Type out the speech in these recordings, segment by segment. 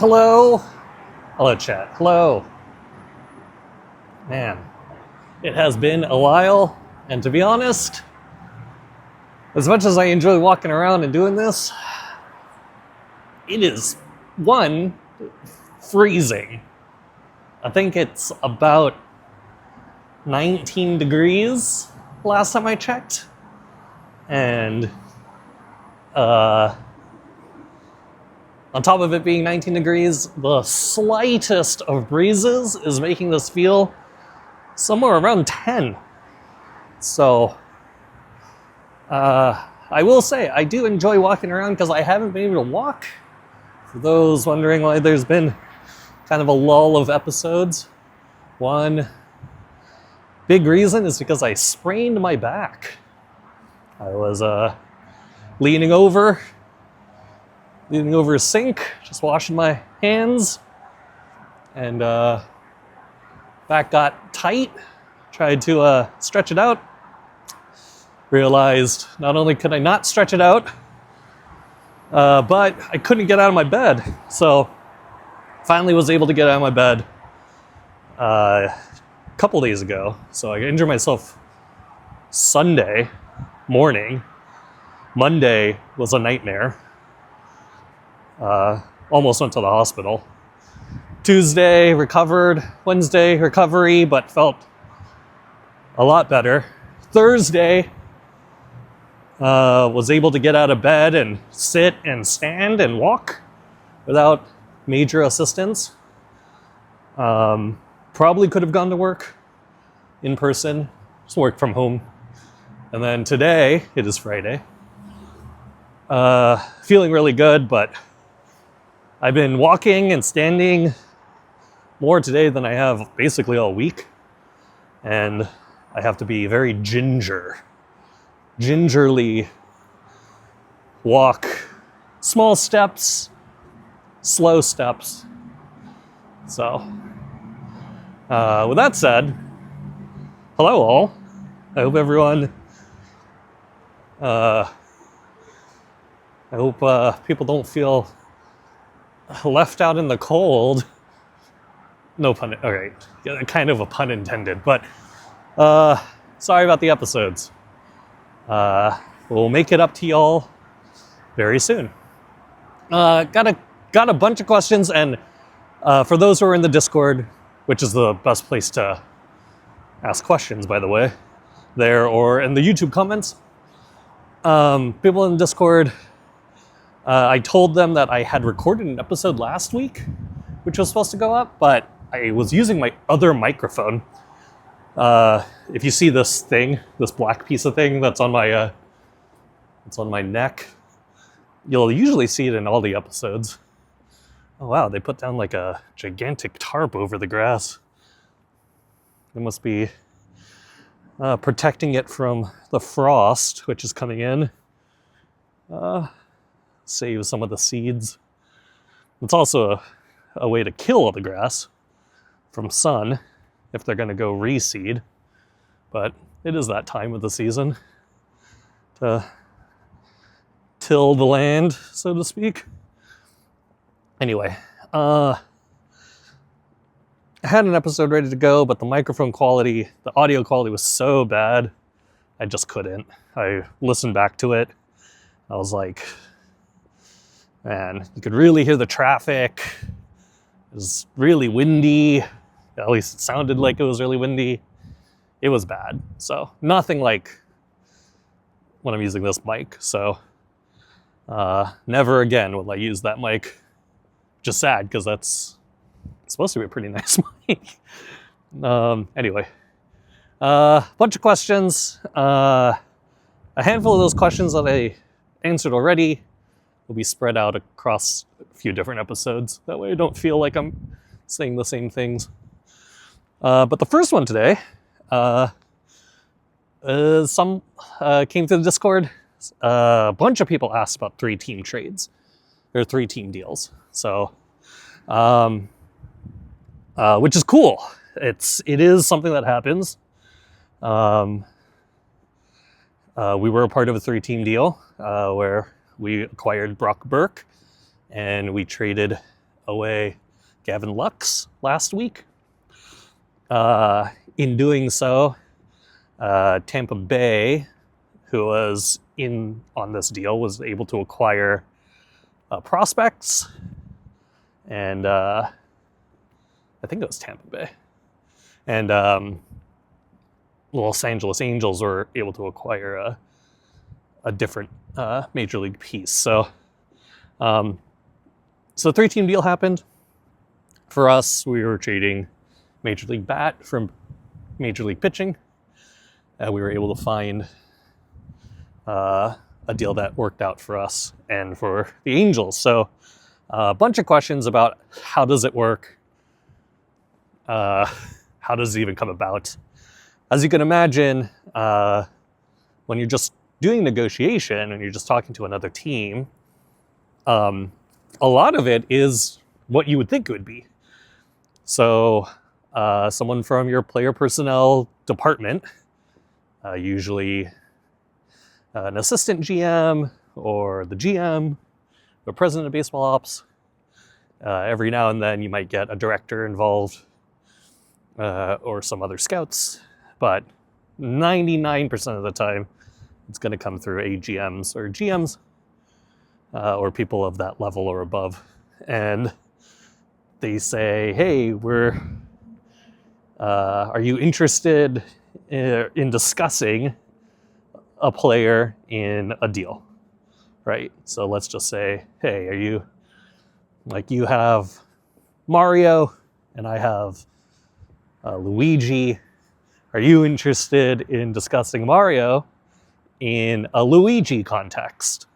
Hello? Hello, chat. Hello. Man, it has been a while, and to be honest, as much as I enjoy walking around and doing this, it is, one, freezing. I think it's about 19 degrees last time I checked, and on top of it being 19 degrees, the slightest of breezes is making this feel somewhere around 10. So, I will say, I do enjoy walking around because I haven't been able to walk. For those wondering why there's been kind of a lull of episodes, one big reason is because I sprained my back. I was leaning over a sink, just washing my hands, and back got tight. Tried to stretch it out. Realized not only could I not stretch it out, but I couldn't get out of my bed. So finally was able to get out of my bed a couple days ago. So I injured myself Sunday morning. Monday was a nightmare. Almost went to the hospital. Tuesday, recovered. Wednesday, recovery, but felt a lot better. Thursday, was able to get out of bed and sit and stand and walk without major assistance. Probably could have gone to work in person, just work from home. And then today, it is Friday. Feeling really good, but I've been walking and standing more today than I have basically all week. And I have to be very gingerly walk, small steps, slow steps. So, with that said, hello all. I hope everyone, I hope people don't feel left out in the cold. No pun, all right, kind of a pun intended, but sorry about the episodes. We'll make it up to y'all very soon. Got a bunch of questions, and for those who are in the Discord, which is the best place to ask questions, by the way, there or in the YouTube comments, people in Discord, I told them that I had recorded an episode last week, which was supposed to go up, but I was using my other microphone. If you see this thing, this black piece of thing that's on my neck, you'll usually see it in all the episodes. Oh wow, they put down like a gigantic tarp over the grass. It must be protecting it from the frost, which is coming in. Save some of the seeds. It's also a way to kill all the grass from sun if they're going to go reseed. But it is that time of the season to till the land, so to speak. Anyway, I had an episode ready to go, but the microphone quality, the audio quality was so bad, I just couldn't. I listened back to it. I was like, man, you could really hear the traffic. It was really windy. At least it sounded like it was really windy. It was bad. So nothing like when I'm using this mic. So never again will I use that mic. Just sad because that's supposed to be a pretty nice mic. Anyway, bunch of questions. A handful of those questions that I answered already will be spread out across a few different episodes. That way I don't feel like I'm saying the same things. But the first one today, some came through the Discord. A bunch of people asked about 3-team trades. There are 3-team deals. So, which is cool. It is something that happens. We were a part of a 3-team deal where we acquired Brock Burke, and we traded away Gavin Lux last week. In doing so, Tampa Bay, who was in on this deal, was able to acquire prospects, and I think it was Tampa Bay, and Los Angeles Angels were able to acquire a different major league piece. So, so the 3-team deal happened. For us, we were trading Major League Bat from Major League Pitching. We were able to find a deal that worked out for us and for the Angels. So a bunch of questions about how does it work? How does it even come about? As you can imagine, when you're just doing negotiation and you're just talking to another team, a lot of it is what you would think it would be. So someone from your player personnel department, usually an assistant GM or the GM, the president of baseball ops. Every now and then you might get a director involved or some other scouts, but 99% of the time it's going to come through AGMs or GMs or people of that level or above. And they say, hey, are you interested in discussing a player in a deal, right? So let's just say, hey, are you, like, you have Mario and I have Luigi. Are you interested in discussing Mario in a Luigi context?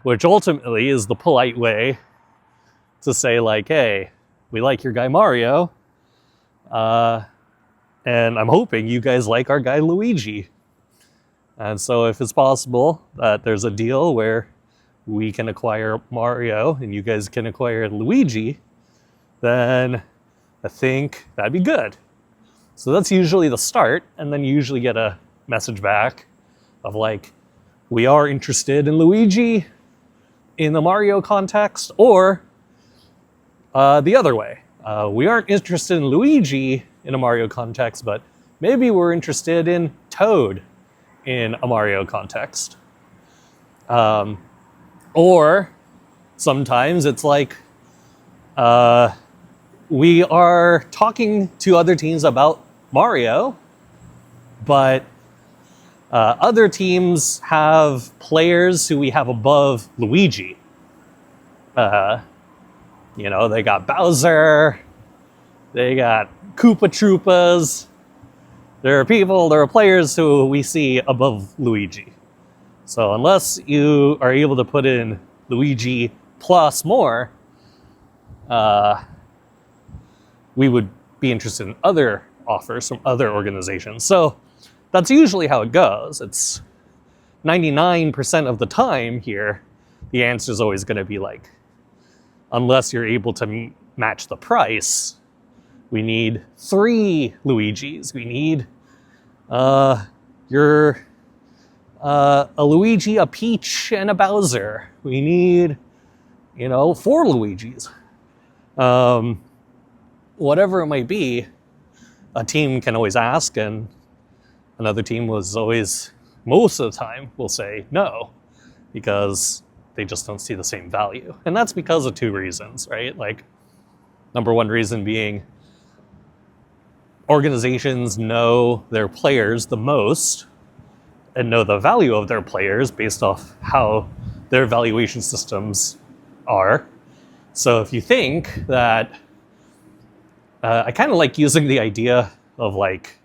Which ultimately is the polite way to say, like, hey, we like your guy Mario, and I'm hoping you guys like our guy Luigi. And so if it's possible that there's a deal where we can acquire Mario and you guys can acquire Luigi, then I think that'd be good. So that's usually the start, and then you usually get a message back of like, we are interested in Luigi in the Mario context, or the other way. We aren't interested in Luigi in a Mario context, but maybe we're interested in Toad in a Mario context. Or sometimes it's like we are talking to other teams about Mario, but other teams have players who we have above Luigi. You know, they got Bowser, they got Koopa Troopas. There are players who we see above Luigi. So unless you are able to put in Luigi plus more, we would be interested in other offers from other organizations. So that's usually how it goes. It's 99% of the time here, the answer is always going to be like, unless you're able to match the price, we need 3 Luigis. We need a Luigi, a Peach, and a Bowser. We need, 4 Luigis. Whatever it might be, a team can always ask, and another team was always, most of the time, will say no, because they just don't see the same value. And that's because of 2 reasons, right? Like, number 1 reason being organizations know their players the most and know the value of their players based off how their valuation systems are. So if you think that, I kind of like using the idea of like,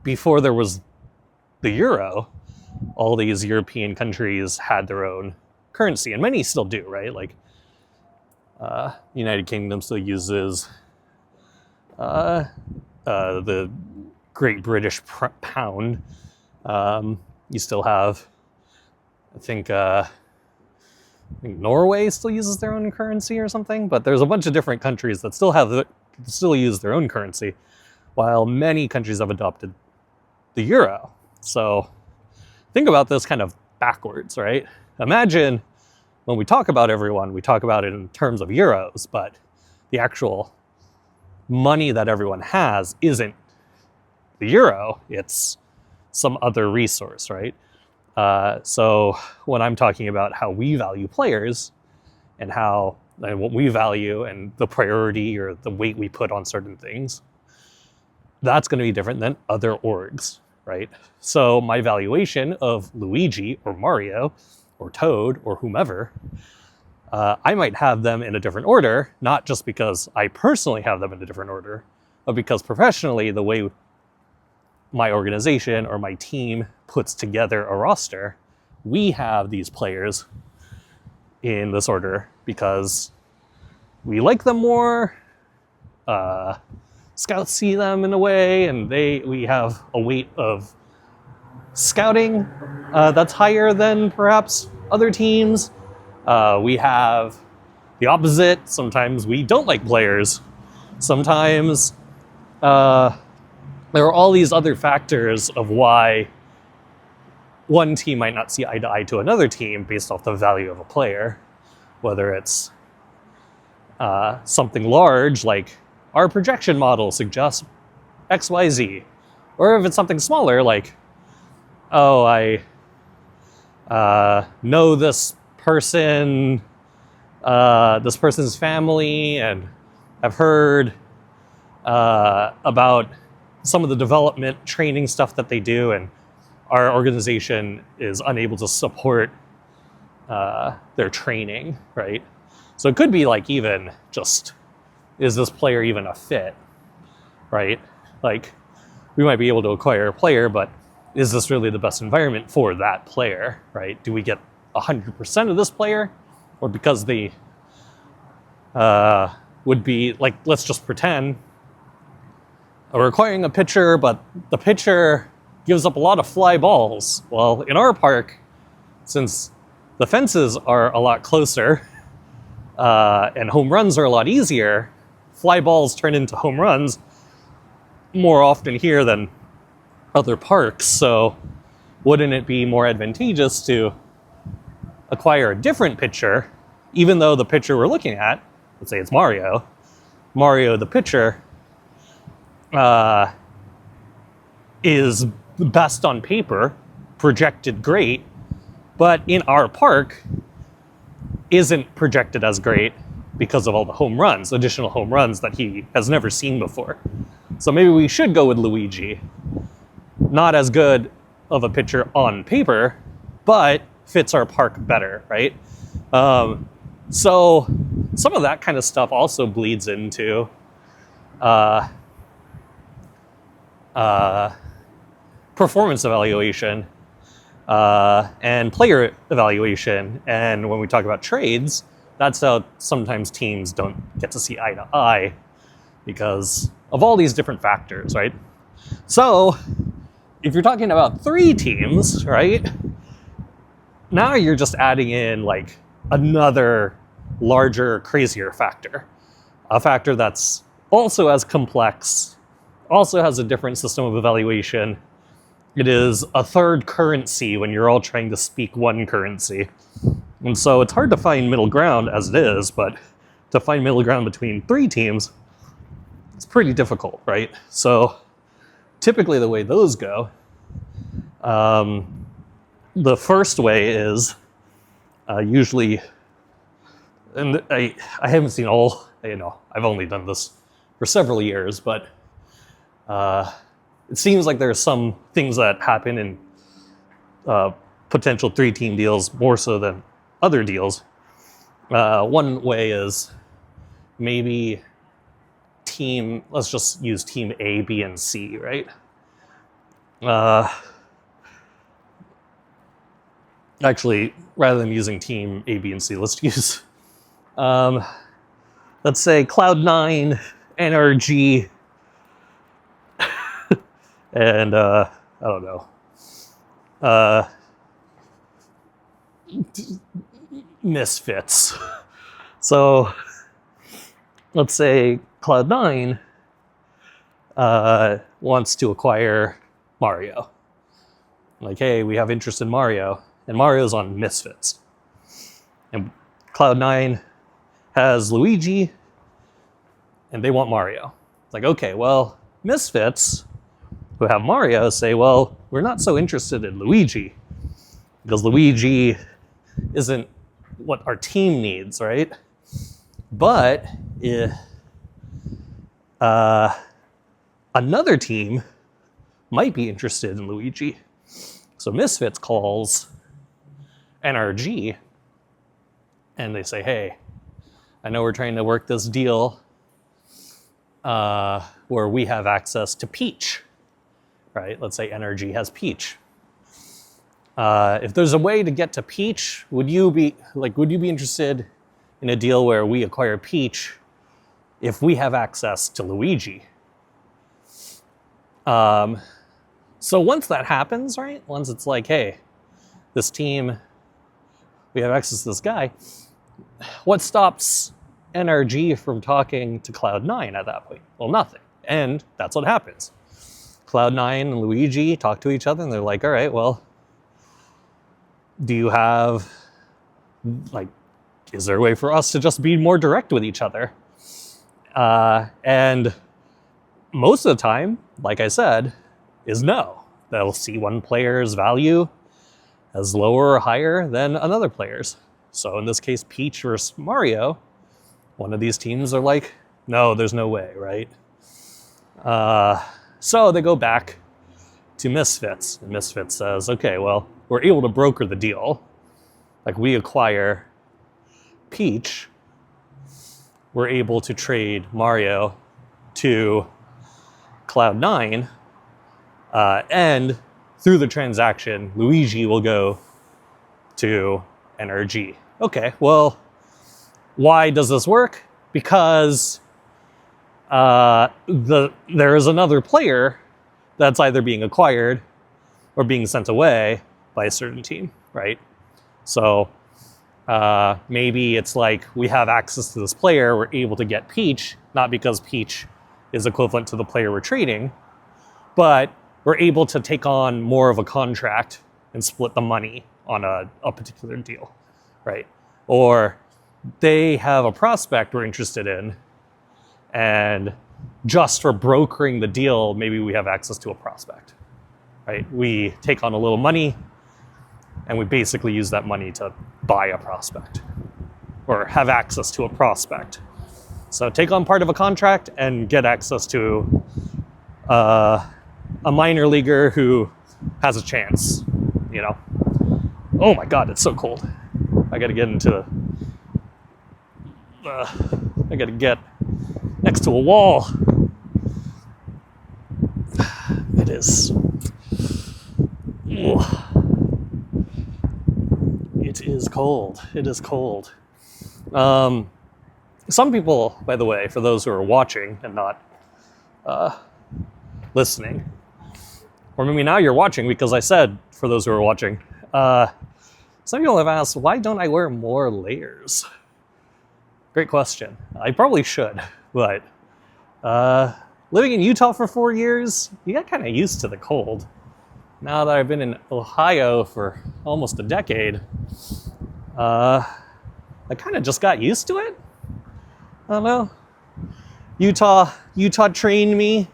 before there was the euro, all these European countries had their own currency, and many still do, right? Like, United Kingdom still uses the Great British Pound. You still have, I think Norway still uses their own currency or something, but there's a bunch of different countries that still use their own currency, while many countries have adopted the euro. So think about this kind of backwards, right? imagine when we talk about everyone, we talk about it in terms of euros, but the actual money that everyone has isn't the euro, it's some other resource, right? So when I'm talking about how we value players and what we value and the priority or the weight we put on certain things, that's going to be different than other orgs, right? So my valuation of Luigi or Mario or Toad or whomever, I might have them in a different order, not just because I personally have them in a different order, but because professionally, the way my organization or my team puts together a roster, we have these players in this order because we like them more, scouts see them in a way, and we have a weight of scouting that's higher than perhaps other teams. We have the opposite. Sometimes we don't like players. Sometimes there are all these other factors of why one team might not see eye to eye to another team based off the value of a player, whether it's something large like our projection model suggests XYZ, or if it's something smaller like, oh, I know this person, this person's family, and I've heard about some of the development training stuff that they do, and our organization is unable to support their training, right? So it could be like even just, is this player even a fit, right? Like, we might be able to acquire a player, but is this really the best environment for that player, right? Do we get 100% of this player? Or because they would be, like, let's just pretend we're acquiring a pitcher, but the pitcher gives up a lot of fly balls. Well, in our park, since the fences are a lot closer and home runs are a lot easier, fly balls turn into home runs more often here than other parks. So wouldn't it be more advantageous to acquire a different pitcher, even though the pitcher we're looking at, let's say it's Mario the pitcher, is best on paper, projected great, but in our park isn't projected as great because of all the home runs, additional home runs that he has never seen before. So maybe we should go with Luigi. Not as good of a pitcher on paper, but fits our park better, right? So some of that kind of stuff also bleeds into performance evaluation and player evaluation. And when we talk about trades, that's how sometimes teams don't get to see eye to eye because of all these different factors, right? So if you're talking about 3 teams, right, now you're just adding in like another larger, crazier factor, a factor that's also as complex, also has a different system of evaluation. It is a third currency when you're all trying to speak one currency. And so it's hard to find middle ground as it is, but to find middle ground between 3 teams, it's pretty difficult, right? So typically the way those go, the first way is usually, and I haven't seen all, I've only done this for several years, but it seems like there are some things that happen in potential 3-team deals more so than other deals. One way is maybe let's just use team A, B, and C, right? Actually, rather than using team A, B, and C, let's use, let's say Cloud9, NRG, and I don't know, Misfits. So let's say Cloud9 wants to acquire Mario. Like, hey, we have interest in Mario, and Mario's on Misfits. And Cloud9 has Luigi, and they want Mario. It's like, okay, well, Misfits, who have Mario, say, well, we're not so interested in Luigi, because Luigi isn't what our team needs, right? But another team might be interested in Luigi. So Misfits calls NRG, and they say, hey, I know we're trying to work this deal where we have access to Peach, right? Let's say NRG has Peach. If there's a way to get to Peach, would you be interested in a deal where we acquire Peach if we have access to Luigi? So once that happens, right? Once it's like, hey, this team, we have access to this guy, what stops NRG from talking to Cloud9 at that point? Well, nothing. And that's what happens. Cloud9 and Luigi talk to each other, and they're like, all right, well, do you have, is there a way for us to just be more direct with each other? And most of the time, like I said, is no. They'll see one player's value as lower or higher than another player's. So in this case, Peach versus Mario, one of these teams are like, no, there's no way, right? So they go back to Misfits. And Misfits says, okay, well, we're able to broker the deal. Like, we acquire Peach. We're able to trade Mario to Cloud9. And through the transaction, Luigi will go to NRG. Okay, well, why does this work? Because there is another player that's either being acquired or being sent away by a certain team, right? So maybe it's like we have access to this player, we're able to get Peach, not because Peach is equivalent to the player we're trading, but we're able to take on more of a contract and split the money on a particular deal, right? Or they have a prospect we're interested in, and just for brokering the deal, maybe we have access to a prospect, right? We take on a little money, and we basically use that money to buy a prospect or have access to a prospect. So take on part of a contract and get access to a minor leaguer who has a chance, you know. Oh my God, it's so cold. I gotta get next to a wall. It is. It is cold. It is cold. Some people, by the way, for those who are watching and not listening, or maybe now you're watching because I said for those who are watching, some people have asked, why don't I wear more layers? Great question. I probably should, but living in Utah for 4 years, you get kind of used to the cold. Now that I've been in Ohio for almost a decade, I kind of just got used to it. I don't know. Utah trained me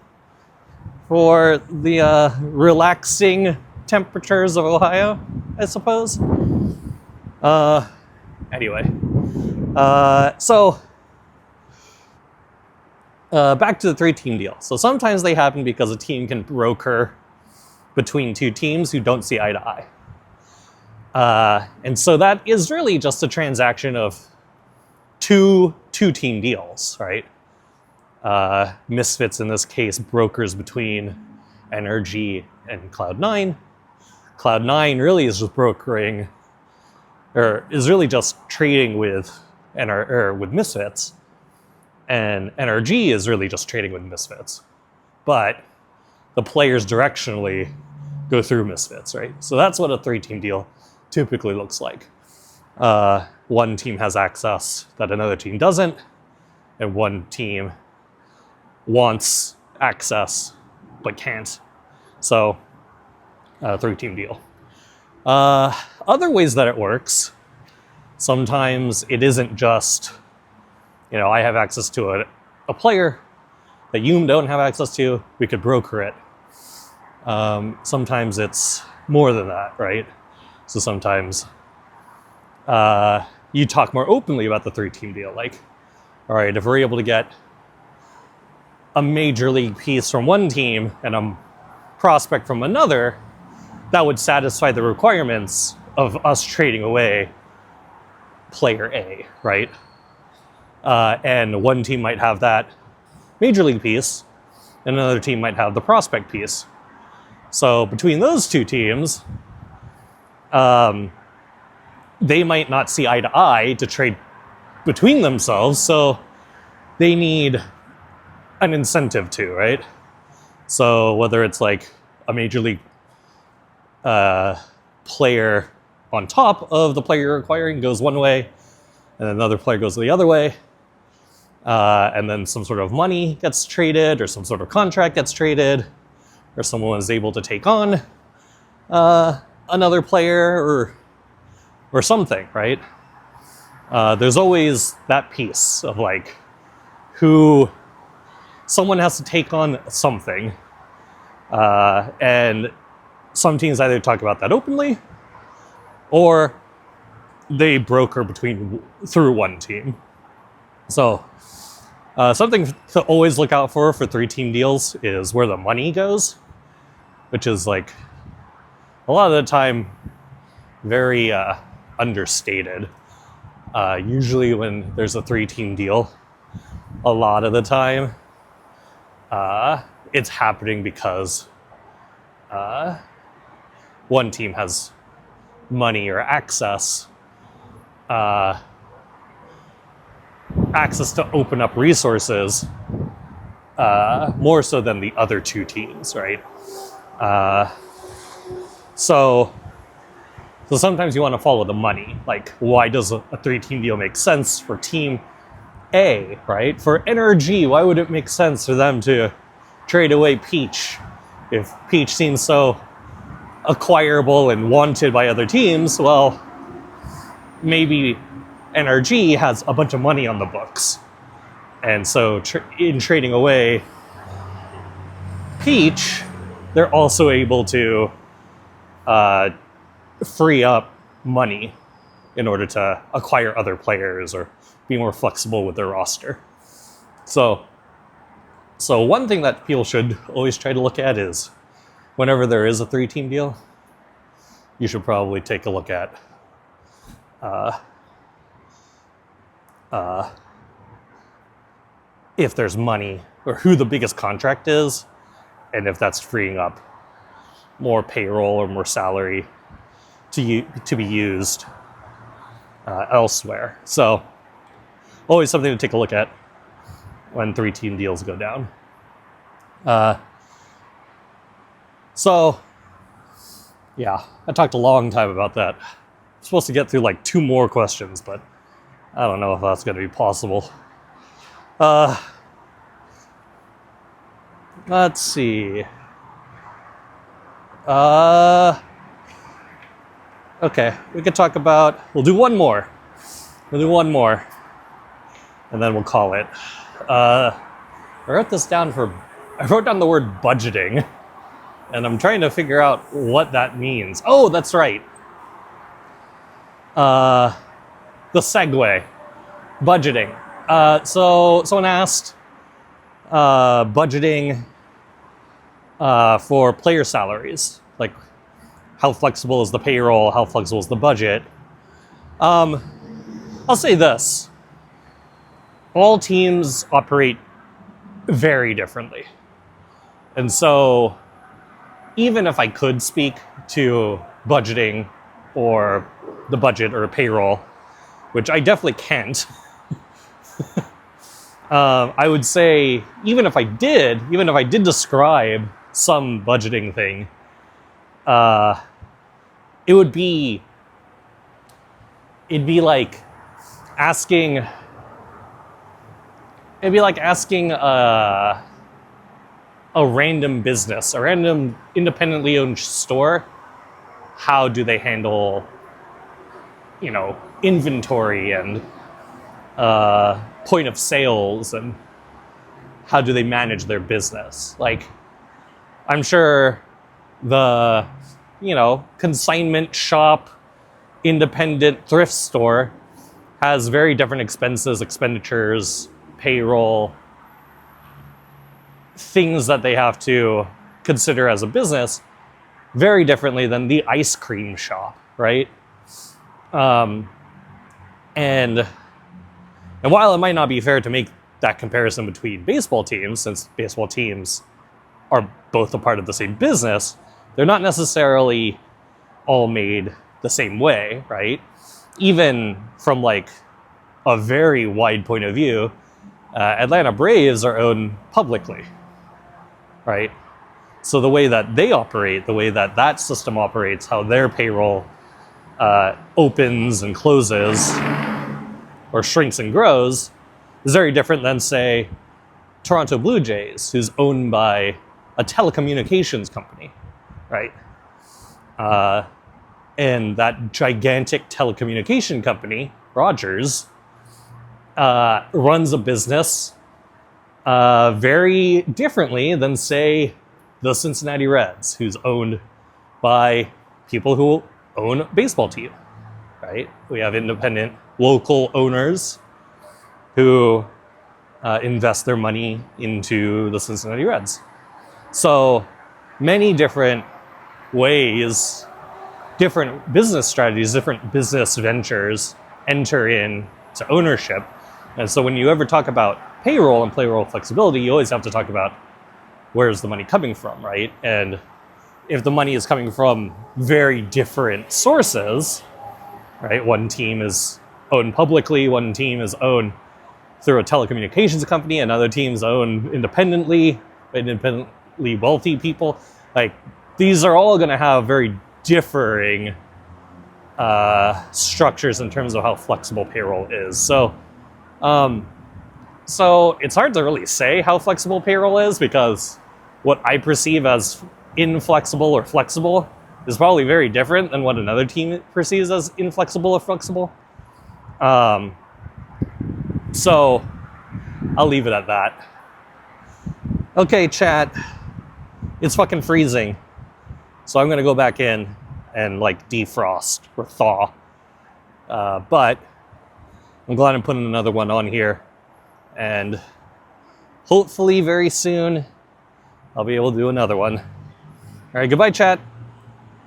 for the relaxing temperatures of Ohio, I suppose. Anyway, so back to the 3-team deal. So sometimes they happen because a team can broker between two teams who don't see eye to eye. And so that is really just a transaction of two-team deals, right? Misfits, in this case, brokers between NRG and Cloud9. Cloud9 really is just brokering, or is really just trading with with Misfits, and NRG is really just trading with Misfits. But the players directionally go through Misfits, right? So that's what a 3-team deal typically looks like. One team has access that another team doesn't, and one team wants access but can't. So, 3-team deal. Other ways that it works Sometimes it isn't just, I have access to a player that you don't have access to, we could broker it. Sometimes it's more than that, right? So sometimes you talk more openly about the 3-team deal. Like, all right, if we're able to get a major league piece from one team and a prospect from another, that would satisfy the requirements of us trading away player A, right? And one team might have that major league piece, and another team might have the prospect piece. So between those two teams, they might not see eye to eye to trade between themselves, so they need an incentive to, right? So whether it's like a major league player on top of the player you're acquiring goes one way, and another player goes the other way, and then some sort of money gets traded, or some sort of contract gets traded, or someone is able to take on another player, or something, right? There's always that piece of like who someone has to take on something, and some teams either talk about that openly or they broker through one team. So something to always look out for 3-team deals is where the money goes, which is like a lot of the time very understated. Usually when there's a 3-team deal, a lot of the time it's happening because one team has money or access to open up resources more so than the other two teams, right? So sometimes you want to follow the money. Like, why does a 3-team deal make sense for team A, right? For NRG, why would it make sense for them to trade away Peach? If Peach seems so acquirable and wanted by other teams, well, maybe NRG has a bunch of money on the books. And so in trading away Peach, they're also able to free up money in order to acquire other players or be more flexible with their roster. So one thing that people should always try to look at is whenever there is a 3-team deal, you should probably take a look at if there's money or who the biggest contract is, and if that's freeing up more payroll or more salary to be used elsewhere. So always something to take a look at when 3-team deals go down. So yeah, I talked a long time about that. I'm supposed to get through like 2 more questions, but I don't know if that's going to be possible. Let's see. Okay, we could talk about, we'll do one more. And then we'll call it. I wrote down the word budgeting, and I'm trying to figure out what that means. Oh, that's right. The segue. Budgeting. So someone asked, budgeting for player salaries. Like, how flexible is the payroll? How flexible is the budget? I'll say this. All teams operate very differently. And so even if I could speak to budgeting or the budget or payroll, which I definitely can't, I would say even if I did describe some budgeting thing, it'd be like asking a random business, a random independently owned store, how do they handle, inventory and point of sales, and how do they manage their business. Like, I'm sure the, consignment shop, independent thrift store has very different expenditures, payroll, things that they have to consider as a business very differently than the ice cream shop, right? And while it might not be fair to make that comparison between baseball teams, since baseball teams are both a part of the same business, they're not necessarily all made the same way, right? Even from like a very wide point of view, Atlanta Braves are owned publicly, right? So the way that they operate, the way that that system operates, how their payroll opens and closes or shrinks and grows is very different than, say, Toronto Blue Jays, who's owned by a telecommunications company, right? And that gigantic telecommunication company, Rogers, runs a business very differently than, say, the Cincinnati Reds, who's owned by people who own a baseball team, right? We have independent local owners who invest their money into the Cincinnati Reds. So many different ways, different business strategies, different business ventures enter into ownership. And so when you ever talk about payroll and payroll flexibility, you always have to talk about where's the money coming from, right? And if the money is coming from very different sources, right? One team is owned publicly, one team is owned through a telecommunications company, another team's owned independently wealthy people. Like, these are all going to have very differing structures in terms of how flexible payroll is. So it's hard to really say how flexible payroll is, because what I perceive as inflexible or flexible is probably very different than what another team perceives as inflexible or flexible. So I'll leave it at that. Okay, chat. It's fucking freezing. So I'm going to go back in and like defrost or thaw. But I'm glad I'm putting another one on here. And hopefully very soon I'll be able to do another one. All right, goodbye, chat.